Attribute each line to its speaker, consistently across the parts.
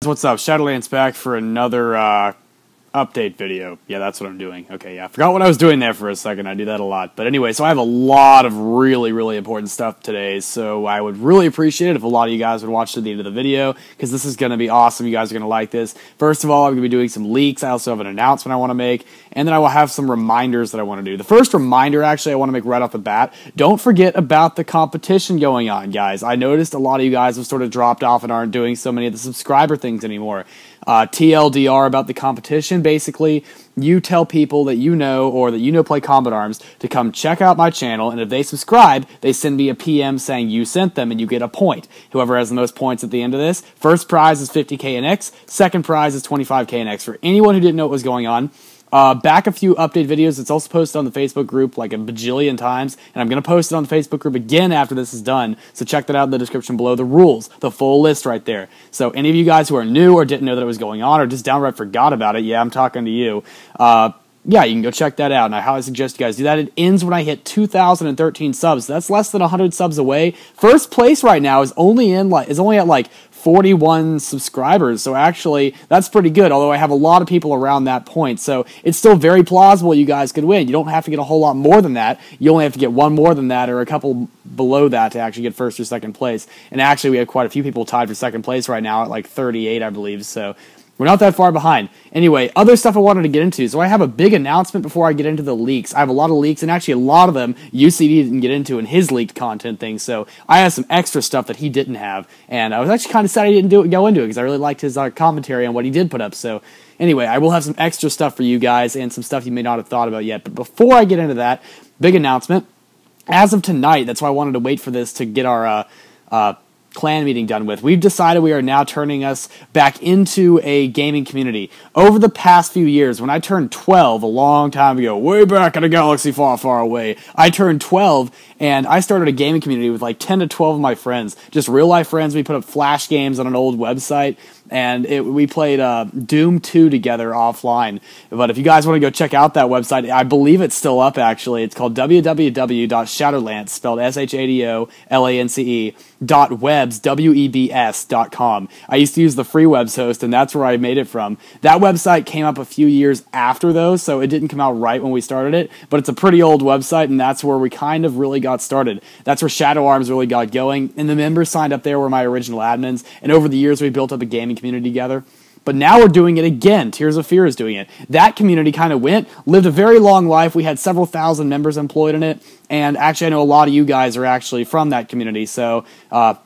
Speaker 1: What's up? Shadowlands back for another update video. Yeah, that's what I'm doing. Okay, yeah, I forgot what I was doing there for a second. I do that a lot. But anyway, so I have a lot of really important stuff today, so I would really appreciate it if a lot of you guys would watch to the end of the video, because this is going to be awesome. You guys are going to like this. First of all, I'm going to be doing some leaks. I also have an announcement I want to make, and then I will have some reminders that I want to do. The first reminder, actually, I want to make right off the bat, don't forget about the competition going on, guys. I noticed a lot of you guys have sort of dropped off and aren't doing so many of the subscriber things anymore. TLDR about the competition. Basically, you tell people that you know or that you know play Combat Arms to come check out my channel, and if they subscribe, they send me a PM saying you sent them, and you get a point. Whoever has the most points at the end of this, first prize is 50k and X, second prize is 25k and X. For anyone who didn't know what was going on, back a few update videos. It's also posted on the Facebook group like a bajillion times, and I'm going to post it on the Facebook group again after this is done, so check that out in the description below. The rules, the full list right there. So any of you guys who are new or didn't know that it was going on or just downright forgot about it, yeah, I'm talking to you. Yeah, you can go check that out, and I highly suggest you guys do that. It ends when I hit 2,013 subs. That's less than 100 subs away. First place right now is only at like 41 subscribers, so actually that's pretty good, although I have a lot of people around that point, so it's still very plausible you guys could win. You don't have to get a whole lot more than that. You only have to get one more than that or a couple below that to actually get first or second place, and actually we have quite a few people tied for second place right now at like 38, I believe, so we're not that far behind. Anyway, other stuff I wanted to get into. So I have a big announcement before I get into the leaks. I have a lot of leaks, and actually a lot of them UCD didn't get into in his leaked content thing, so I have some extra stuff that he didn't have, and I was actually kind of sad he didn't go into it, because I really liked his commentary on what he did put up. So anyway, I will have some extra stuff for you guys, and some stuff you may not have thought about yet. But before I get into that, big announcement. As of tonight, that's why I wanted to wait for this to get our clan meeting done with. We've decided we are now turning us back into a gaming community. Over the past few years, when I turned 12, a long time ago, way back in a galaxy far away, I turned 12, and I started a gaming community with like 10 to 12 of my friends. Just real-life friends. We put up Flash games on an old website, and we played Doom 2 together offline. But if you guys want to go check out that website, I believe it's still up, actually. It's called www.shadowlance, spelled shadolance.webs.com. I used to use the free webs host, and that's where I made it from. That website came up a few years after those, so it didn't come out right when we started it, but it's a pretty old website, and that's where we kind of really got started. That's where Shadow Arms really got going, and the members signed up there were my original admins, and over the years we built up a gaming community together. But now we're doing it again. Tears of Fear is doing it. That community kind of lived a very long life. We had several thousand members employed in it, and actually I know a lot of you guys are actually from that community, so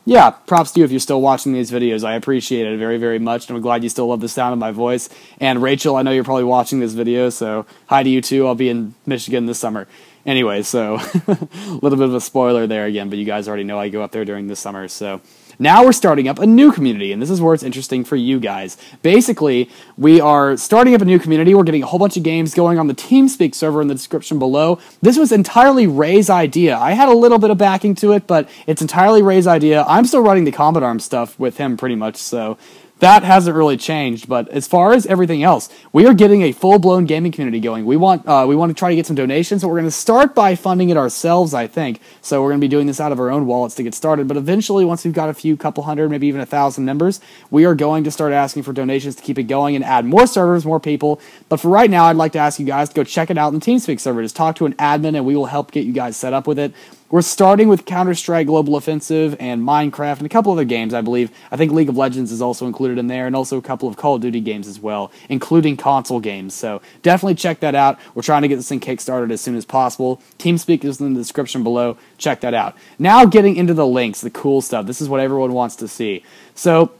Speaker 1: yeah, props to you if you're still watching these videos. I appreciate it very much, and I'm glad you still love the sound of my voice. And Rachel, I know you're probably watching this video, so hi to you too. I'll be in Michigan this summer. Anyway, so a little bit of a spoiler there again, but you guys already know I go up there during the summer, so now we're starting up a new community, and this is where it's interesting for you guys. Basically, we are starting up a new community. We're getting a whole bunch of games going on the TeamSpeak server in the description below. This was entirely Ray's idea. I had a little bit of backing to it, but it's entirely Ray's idea. I'm still running the Combat Arms stuff with him pretty much, so that hasn't really changed. But as far as everything else, we are getting a full-blown gaming community going. We want to try to get some donations, but we're going to start by funding it ourselves, I think. So we're going to be doing this out of our own wallets to get started. But eventually, once we've got a couple hundred, maybe even 1,000 members, we are going to start asking for donations to keep it going and add more servers, more people. But for right now, I'd like to ask you guys to go check it out in the TeamSpeak server. Just talk to an admin, and we will help get you guys set up with it. We're starting with Counter-Strike Global Offensive and Minecraft and a couple other games, I believe. I think League of Legends is also included in there, and also a couple of Call of Duty games as well, including console games. So definitely check that out. We're trying to get this thing kickstarted as soon as possible. TeamSpeak is in the description below. Check that out. Now getting into the links, the cool stuff. This is what everyone wants to see. So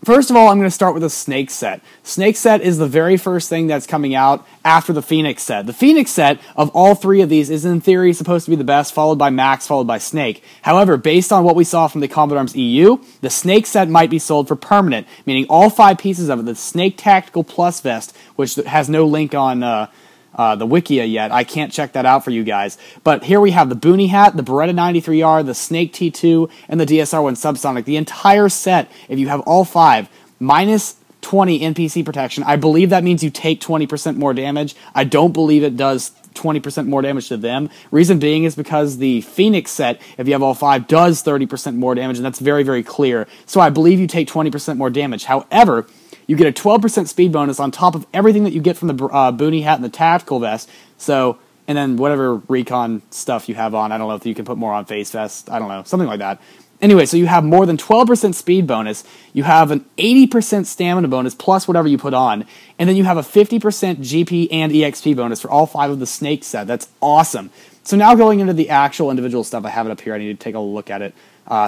Speaker 1: first of all, I'm going to start with a Snake set. Snake set is the very first thing that's coming out after the Phoenix set. The Phoenix set of all three of these is in theory supposed to be the best, followed by Max, followed by Snake. However, based on what we saw from the Combat Arms EU, the Snake set might be sold for permanent, meaning all 5 pieces of it, the Snake Tactical Plus Vest, which has no link on the Wikia yet. I can't check that out for you guys. But here we have the Boonie Hat, the Beretta 93R, the Snake T2, and the DSR-1 Subsonic. The entire set, if you have all 5, minus 20 NPC protection. I believe that means you take 20% more damage. I don't believe it does 20% more damage to them. Reason being is because the Phoenix set, if you have all 5, does 30% more damage, and that's very, very clear. So I believe you take 20% more damage. However, you get a 12% speed bonus on top of everything that you get from the boonie hat and the tactical vest. So, and then whatever recon stuff you have on. I don't know if you can put more on face vest. I don't know, something like that. Anyway, so you have more than 12% speed bonus, you have an 80% stamina bonus plus whatever you put on, and then you have a 50% GP and EXP bonus for all 5 of the Snake set. That's awesome. So now going into the actual individual stuff, I have it up here. I need to take a look at it.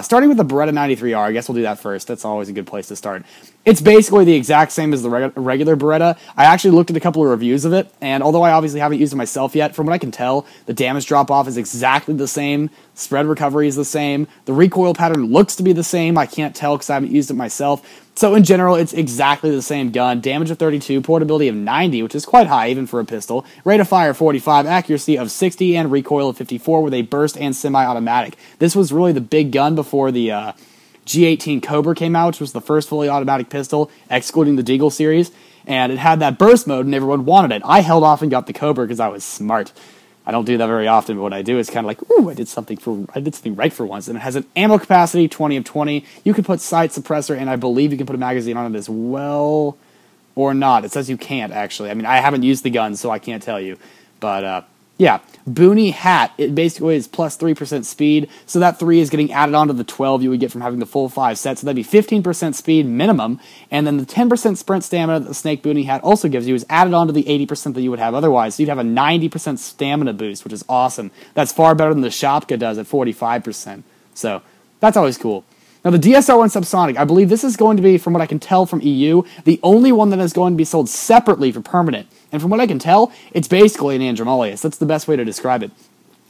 Speaker 1: Starting with the Beretta 93R, I guess we'll do that first. That's always a good place to start. It's basically the exact same as the regular Beretta. I actually looked at a couple of reviews of it, and although I obviously haven't used it myself yet, from what I can tell, the damage drop-off is exactly the same, spread recovery is the same, the recoil pattern looks to be the same. I can't tell because I haven't used it myself. So in general, it's exactly the same gun. Damage of 32, portability of 90, which is quite high even for a pistol, rate of fire 45, accuracy of 60, and recoil of 54 with a burst and semi-automatic. This was really the big gun before the G18 Cobra came out, which was the first fully automatic pistol, excluding the Deagle series, and it had that burst mode and everyone wanted it. I held off and got the Cobra because I was smart. I don't do that very often, but what I do is kind of like, ooh, I did something right for once. And it has an ammo capacity, 20 of 20. You can put sight suppressor, and I believe you can put a magazine on it as well, or not. It says you can't, actually. I mean, I haven't used the gun, so I can't tell you. But, yeah. Boonie hat, it basically is plus 3% speed, so that 3 is getting added onto the 12 you would get from having the full 5 set, so that'd be 15% speed minimum, and then the 10% sprint stamina that the Snake Boonie hat also gives you is added onto the 80% that you would have otherwise, so you'd have a 90% stamina boost, which is awesome. That's far better than the Shopka does at 45%, so that's always cool. Now, the DSR-1 Subsonic, I believe this is going to be, from what I can tell from EU, the only one that is going to be sold separately for permanent. And from what I can tell, it's basically an Andromalius. That's the best way to describe it.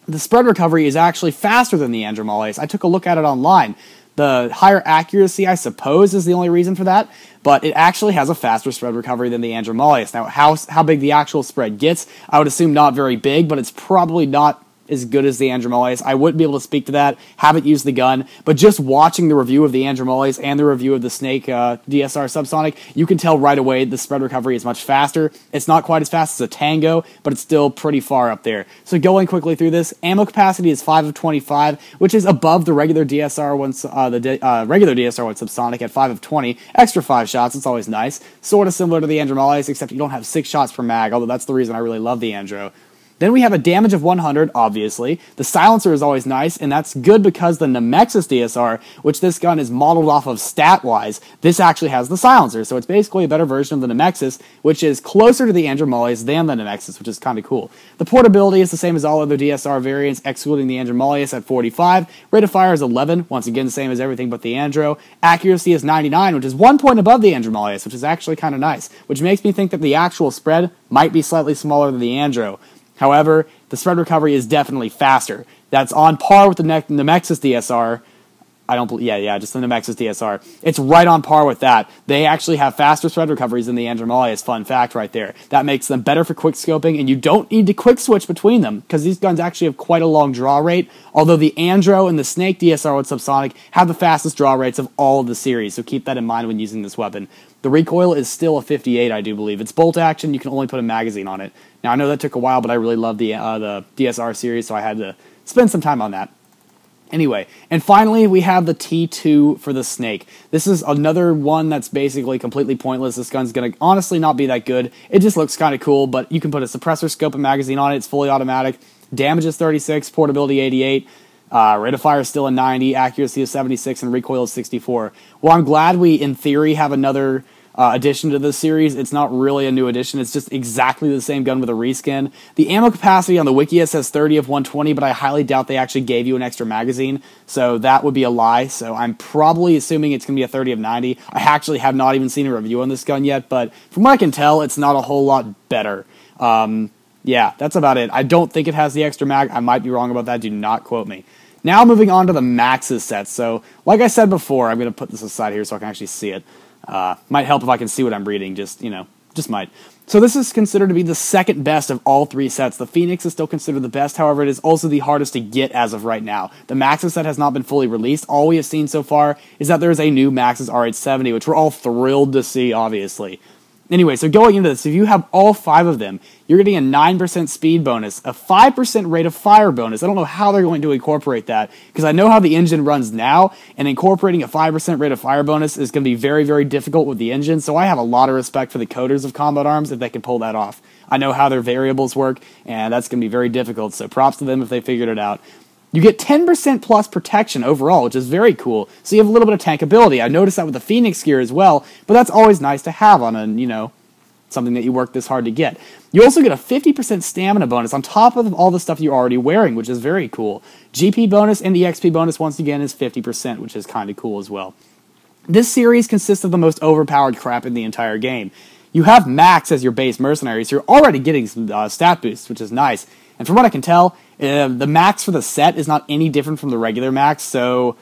Speaker 1: The spread recovery is actually faster than the Andromalius. I took a look at it online. The higher accuracy, I suppose, is the only reason for that, but it actually has a faster spread recovery than the Andromalius. Now, how big the actual spread gets, I would assume not very big, but it's probably not as good as the Andromalius. I wouldn't be able to speak to that, haven't used the gun, but just watching the review of the Andromalius and the review of the Snake DSR Subsonic, you can tell right away the spread recovery is much faster. It's not quite as fast as a Tango, but it's still pretty far up there. So going quickly through this, ammo capacity is 5 of 25, which is above the regular DSR-1, regular DSR-1 Subsonic at 5 of 20. Extra 5 shots, it's always nice. Sort of similar to the Andromalius, except you don't have 6 shots per mag, although that's the reason I really love the Andro. Then we have a damage of 100, obviously. The silencer is always nice, and that's good because the Nemexis DSR, which this gun is modeled off of stat-wise, this actually has the silencer. So it's basically a better version of the Nemexis, which is closer to the Andromalius than the Nemexis, which is kind of cool. The portability is the same as all other DSR variants, excluding the Andromalius at 45. Rate of fire is 11, once again, same as everything but the Andro. Accuracy is 99, which is 1 point above the Andromalius, which is actually kind of nice, which makes me think that the actual spread might be slightly smaller than the Andro. However, the spread recovery is definitely faster. That's on par with the Nemexis DSR. Just the Nemexis DSR. It's right on par with that. They actually have faster spread recoveries than the Andromalius. Fun fact right there. That makes them better for quick scoping, and you don't need to quick switch between them because these guns actually have quite a long draw rate. Although the Andro and the Snake DSR with Subsonic have the fastest draw rates of all of the series, so keep that in mind when using this weapon. The recoil is still a 58, I do believe. It's bolt action. You can only put a magazine on it. Now, I know that took a while, but I really love the DSR series, so I had to spend some time on that. Anyway, and finally, we have the T2 for the Snake. This is another one that's basically completely pointless. This gun's going to honestly not be that good. It just looks kind of cool, but you can put a suppressor scope and magazine on it. It's fully automatic. Damage is 36, portability 88. Rate of fire is still a 90, accuracy is 76, and recoil is 64. Well, I'm glad we, in theory, have another addition to this series. It's not really a new addition. It's just exactly the same gun with a reskin. The ammo capacity on the wiki says 30 of 120, but I highly doubt they actually gave you an extra magazine, so that would be a lie. So I'm probably assuming it's going to be a 30 of 90. I actually have not even seen a review on this gun yet, but from what I can tell, it's not a whole lot better. Yeah, that's about it. I don't think it has the extra mag. I might be wrong about that. Do not quote me. Now moving on to the Max's sets. So, like I said before, I'm going to put this aside here so I can actually see it. Might help if I can see what I'm reading, just might. So this is considered to be the second best of all 3 sets. The Phoenix is still considered the best, however, it is also the hardest to get as of right now. The Max's set has not been fully released. All we have seen so far is that there is a new Max's RH70, which we're all thrilled to see, obviously. Anyway, so going into this, if you have all 5 of them, you're getting a 9% speed bonus, a 5% rate of fire bonus. I don't know how they're going to incorporate that, because I know how the engine runs now, and incorporating a 5% rate of fire bonus is going to be very, very difficult with the engine, so I have a lot of respect for the coders of Combat Arms if they can pull that off. I know how their variables work, and that's going to be very difficult, so props to them if they figured it out. You get 10% plus protection overall, which is very cool. So you have a little bit of tankability. I noticed that with the Phoenix gear as well, but that's always nice to have on a, something that you work this hard to get. You also get a 50% stamina bonus on top of all the stuff you're already wearing, which is very cool. GP bonus and the XP bonus, once again, is 50%, which is kind of cool as well. This series consists of the most overpowered crap in the entire game. You have Max as your base mercenary, so you're already getting some stat boosts, which is nice. And from what I can tell, the max for the set is not any different from the regular max, or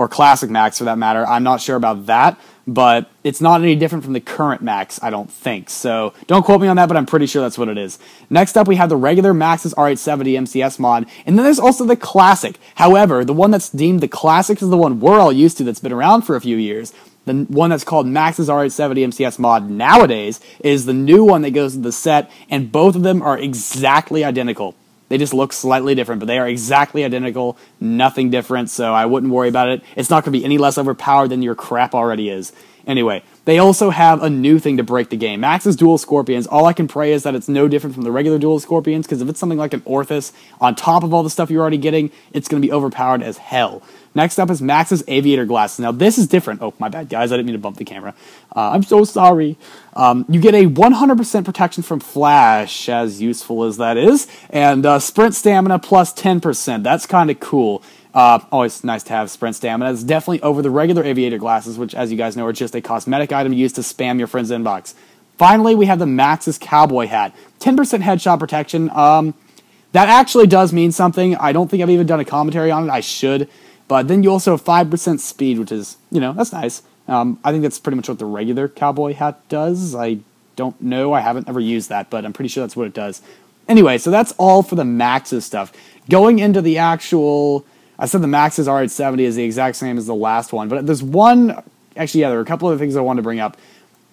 Speaker 1: classic max for that matter. I'm not sure about that, but it's not any different from the current max, I don't think. So don't quote me on that, but I'm pretty sure that's what it is. Next up, we have the regular Max's R870 MCS mod, and then there's also the classic. However, the one that's deemed the classic is the one we're all used to that's been around for a few years. The one that's called Max's R870 MCS mod nowadays is the new one that goes to the set, and both of them are exactly identical. They just look slightly different, but they are exactly identical, nothing different, so I wouldn't worry about it. It's not going to be any less overpowered than your crap already is. Anyway, they also have a new thing to break the game. Max's Dual Scorpions, all I can pray is that it's no different from the regular Dual Scorpions, because if it's something like an Orthus, on top of all the stuff you're already getting, it's going to be overpowered as hell. Next up is Max's Aviator Glasses. Now, this is different. Oh, my bad, guys. I didn't mean to bump the camera. I'm so sorry. You get a 100% protection from Flash, as useful as that is, and Sprint Stamina plus 10%. That's kind of cool. Always nice to have Sprint Stamina. It's definitely over the regular Aviator Glasses, which, as you guys know, are just a cosmetic item used to spam your friend's inbox. Finally, we have the Max's Cowboy Hat. 10% headshot protection. That actually does mean something. I don't think I've even done a commentary on it. I should. But then you also have 5% speed, which is, that's nice. I think that's pretty much what the regular cowboy hat does. I don't know. I haven't ever used that, but I'm pretty sure that's what it does. Anyway, so that's all for the Max's stuff. Going into the actual... I said the Max's R870 is the exact same as the last one, but there's one... Actually, yeah, there are a couple other things I wanted to bring up.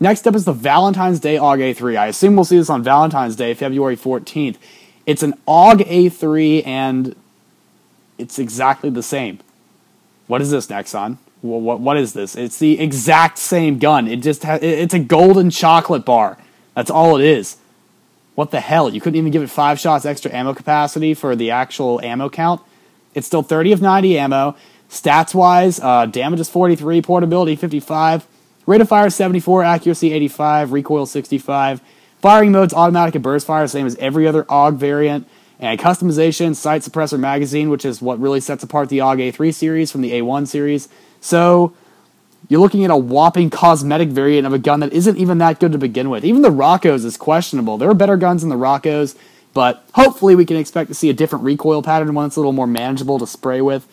Speaker 1: Next up is the Valentine's Day AUG A3. I assume we'll see this on Valentine's Day, February 14th. It's an AUG A3, and it's exactly the same. What is this, Nexon? What is this? It's the exact same gun. It's a golden chocolate bar. That's all it is. What the hell? You couldn't even give it 5 shots extra ammo capacity for the actual ammo count? It's still 30 of 90 ammo. Stats-wise, damage is 43, portability 55, rate of fire 74, accuracy 85, recoil 65. Firing mode's automatic and burst fire, same as every other AUG variant. And customization, sight suppressor magazine, which is what really sets apart the AUG A3 series from the A1 series. So, you're looking at a whopping cosmetic variant of a gun that isn't even that good to begin with. Even the Rockos is questionable. There are better guns than the Rockos, but hopefully we can expect to see a different recoil pattern, one that's a little more manageable to spray with.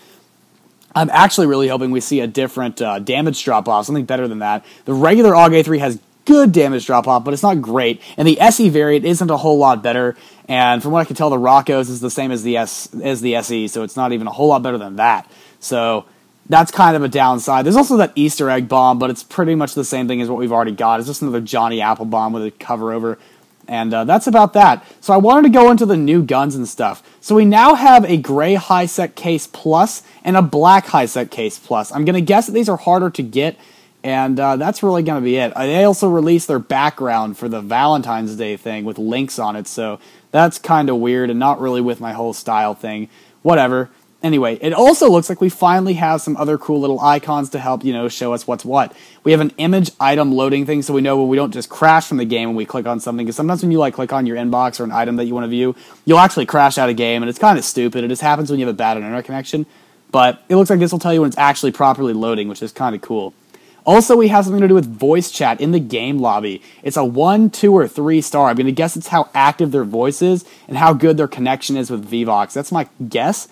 Speaker 1: I'm actually really hoping we see a different damage drop-off, something better than that. The regular AUG A3 has good damage drop-off, but it's not great. And the SE variant isn't a whole lot better. And from what I can tell, the Rockos is the same as the SE, so it's not even a whole lot better than that. So that's kind of a downside. There's also that Easter egg bomb, but it's pretty much the same thing as what we've already got. It's just another Johnny Apple bomb with a cover over. And that's about that. So I wanted to go into the new guns and stuff. So we now have a gray high-sec case plus and a black high-sec case plus. I'm going to guess that these are harder to get, and that's really going to be it. They also released their background for the Valentine's Day thing with links on it, so that's kind of weird and not really with my whole style thing. Whatever. Anyway, it also looks like we finally have some other cool little icons to help, show us what's what. We have an image item loading thing, so we know we don't just crash from the game when we click on something, because sometimes when you click on your inbox or an item that you want to view, you'll actually crash out of game, and it's kind of stupid. It just happens when you have a bad internet connection, but it looks like this will tell you when it's actually properly loading, which is kind of cool. Also, we have something to do with voice chat in the game lobby. It's a 1, 2, or 3 star. I'm going to guess it's how active their voice is and how good their connection is with Vivox. That's my guess.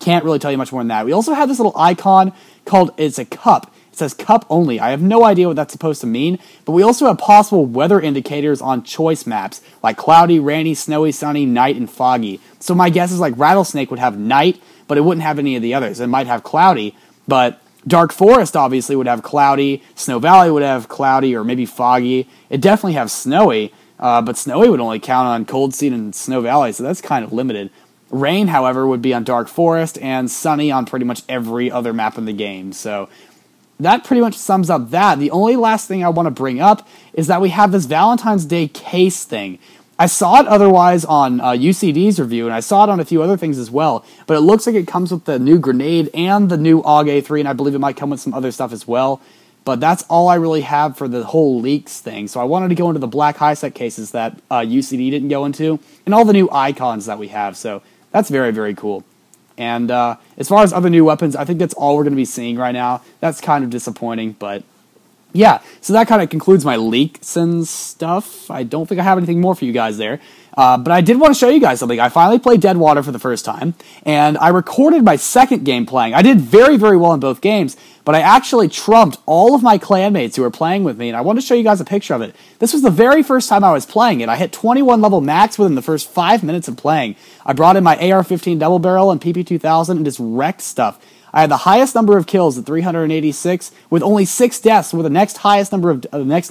Speaker 1: Can't really tell you much more than that. We also have this little icon called, it's a cup. It says cup only. I have no idea what that's supposed to mean, but we also have possible weather indicators on choice maps, like cloudy, rainy, snowy, sunny, night, and foggy. So my guess is like Rattlesnake would have night, but it wouldn't have any of the others. It might have cloudy, but Dark Forest obviously would have cloudy. Snow Valley would have cloudy or maybe foggy. It definitely have snowy, but snowy would only count on Cold Seed and Snow Valley, so that's kind of limited. Rain, however, would be on Dark Forest, and sunny on pretty much every other map in the game. So that pretty much sums up that. The only last thing I want to bring up is that we have this Valentine's Day case thing. I saw it otherwise on UCD's review, and I saw it on a few other things as well, but it looks like it comes with the new grenade and the new AUG A3, and I believe it might come with some other stuff as well. But that's all I really have for the whole leaks thing. So I wanted to go into the black high-sec cases that UCD didn't go into, and all the new icons that we have. So that's very, very cool. And as far as other new weapons, I think that's all we're going to be seeing right now. That's kind of disappointing, but yeah. So that kind of concludes my leaks and stuff. I don't think I have anything more for you guys there. But I did want to show you guys something. I finally played Deadwater for the first time, and I recorded my second game playing. I did very, very well in both games, but I actually trumped all of my clanmates who were playing with me, and I wanted to show you guys a picture of it. This was the very first time I was playing it. I hit 21 level max within the first 5 minutes of playing. I brought in my AR-15 double barrel and PP-2000 and just wrecked stuff. I had the highest number of kills at 386 with only 6 deaths, where the next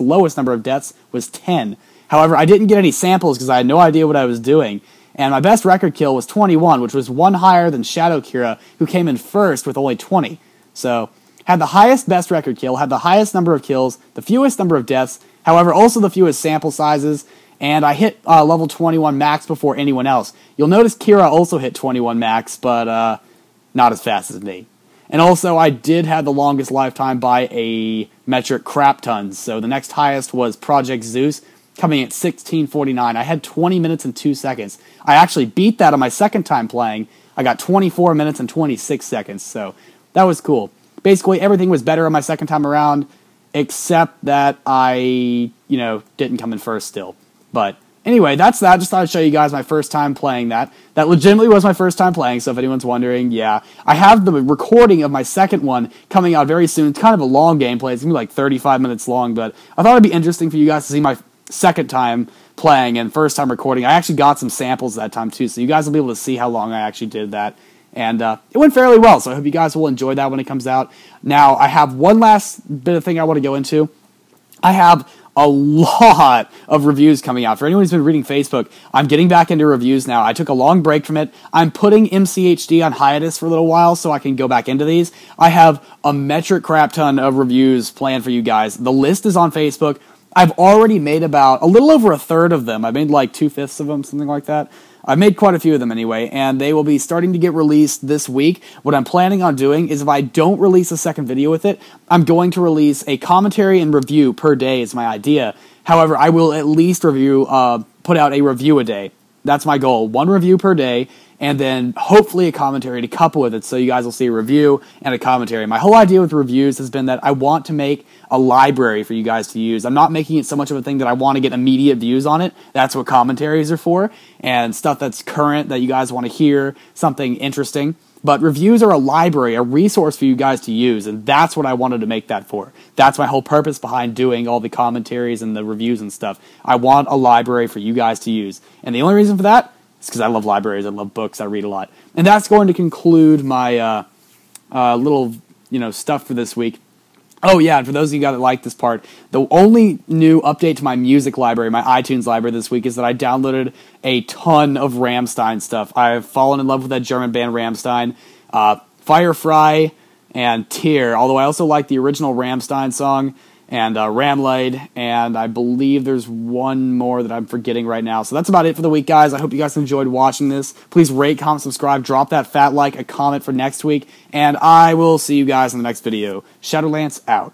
Speaker 1: lowest number of deaths was 10. However, I didn't get any samples because I had no idea what I was doing, and my best record kill was 21, which was one higher than Shadow Kira, who came in first with only 20. So, had the highest best record kill, had the highest number of kills, the fewest number of deaths, however, also the fewest sample sizes, and I hit level 21 max before anyone else. You'll notice Kira also hit 21 max, but not as fast as me. And also, I did have the longest lifetime by a metric crap tons, so the next highest was Project Zeus, coming at 1649. I had 20 minutes and 2 seconds. I actually beat that on my second time playing. I got 24 minutes and 26 seconds, so that was cool. Basically, everything was better on my second time around, except that I, didn't come in first still. But anyway, that's that. Just thought I'd show you guys my first time playing that. That legitimately was my first time playing, so if anyone's wondering, yeah. I have the recording of my second one coming out very soon. It's kind of a long gameplay. It's going to be like 35 minutes long, but I thought it'd be interesting for you guys to see my second time playing and first time recording. I actually got some samples that time too, so you guys will be able to see how long I actually did that. And it went fairly well, so I hope you guys will enjoy that when it comes out. Now, I have one last bit of thing I want to go into. I have a lot of reviews coming out. For anyone who's been reading Facebook, I'm getting back into reviews now. I took a long break from it. I'm putting MCHD on hiatus for a little while so I can go back into these. I have a metric crap ton of reviews planned for you guys. The list is on Facebook. I've already made about a little over a third of them. I made like 2/5 of them, something like that. I've made quite a few of them anyway, and they will be starting to get released this week. What I'm planning on doing is if I don't release a second video with it, I'm going to release a commentary and review per day is my idea. However, I will at least put out a review a day. That's my goal. One review per day, and then hopefully a commentary to couple with it, so you guys will see a review and a commentary. My whole idea with reviews has been that I want to make a library for you guys to use. I'm not making it so much of a thing that I want to get immediate views on it. That's what commentaries are for, and stuff that's current that you guys want to hear, something interesting. But reviews are a library, a resource for you guys to use, and that's what I wanted to make that for. That's my whole purpose behind doing all the commentaries and the reviews and stuff. I want a library for you guys to use. And the only reason for that is because I love libraries, I love books, I read a lot. And that's going to conclude my little stuff for this week. Oh yeah, and for those of you guys that like this part, the only new update to my music library, my iTunes library this week, is that I downloaded a ton of Rammstein stuff. I've fallen in love with that German band Rammstein, Firefly, and Tear, although I also like the original Rammstein song, and Ramleid, and I believe there's one more that I'm forgetting right now. So that's about it for the week, guys. I hope you guys enjoyed watching this. Please rate, comment, subscribe, drop that fat like, a comment for next week, and I will see you guys in the next video. Shadowlance out.